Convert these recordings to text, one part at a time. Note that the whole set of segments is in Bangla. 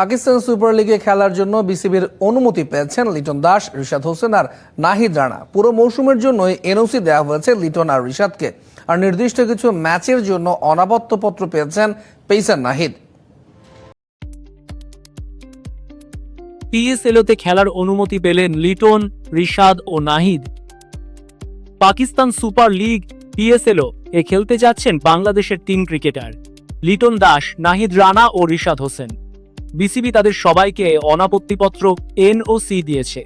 পাকিস্তান সুপার লিগে খেলার জন্য বিসিবির অনুমতি পেয়েছেন লিটন দাস, রিশাদ হোসেন আর নাহিদ রানা। পুরো মৌসুমের জন্যই এনওসি দেওয়া হয়েছে লিটন আর রিশাদকে, আর নির্দিষ্ট কিছু ম্যাচের জন্য অনাপত্তিপত্র পেয়েছেন পেসার নাহিদ। পিএসএলতে খেলার অনুমতি পেলেন লিটন, রিশাদ ও Nahid. Pakistan super league PSL এ খেলতে যাচ্ছেন বাংলাদেশের 3 ক্রিকেটার লিটন দাস, নাহিদ রানা ও রিশাদ হোসেন। বিসিবি তাদের সবাইকে অনাপত্তিপত্র এনওসি দিয়েছে।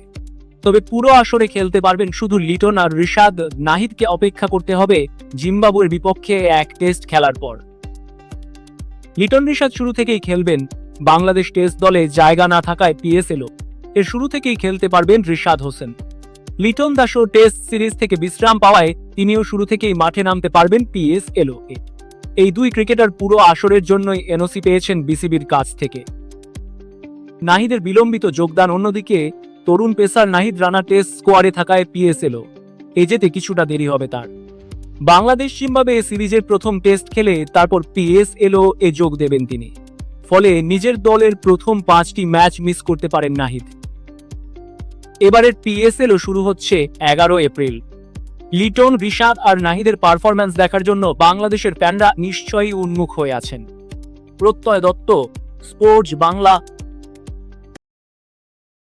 তবে পুরো আসরে খেলতে পারবেন শুধু লিটন আর রিশাদ। নাহিদকে অপেক্ষা করতে হবে জিম্বাবুয়ের বিপক্ষে এক টেস্ট খেলার পর। লিটন রিশাদ শুরু থেকেই খেলবেন। বাংলাদেশ টেস্ট দলে জায়গা না থাকায় পিএসএল এর শুরু থেকেই খেলতে পারবেন রিশাদ হোসেন। লিটন দাসও টেস্ট সিরিজ থেকে বিশ্রাম পাওয়ায় তিনিও শুরু থেকেই মাঠে নামতে পারবেন পিএসএল এ। এই 2 ক্রিকেটার পুরো আসরের জন্যই এনওসি পেয়েছেন বিসিবির কাছ থেকে। নাহিদের বিলম্বিত যোগদান। অন্যদিকে তরুণ পেসার নাহিদ রানা টেস্ট স্কোয়াডে থাকায় পিএসএল এ যেতে কিছুটা দেরি হবে তার। বাংলাদেশ জিম্বাবুয়ে সিরিজের প্রথম টেস্ট খেলে তারপর পিএসএল এ যোগ দেবেন তিনি। ফলে নিজের দলের প্রথম 5টি ম্যাচ মিস করতে পারেন নাহিদ। এবারের পিএসএল শুরু হচ্ছে 11 এপ্রিল। লিটন, রিশাদ আর নাহিদের পারফরম্যান্স দেখার জন্য বাংলাদেশের ফ্যানরা নিশ্চয়ই উন্মুখ হয়ে আছেন। প্রত্যয় দত্ত, স্পোর্টস বাংলা।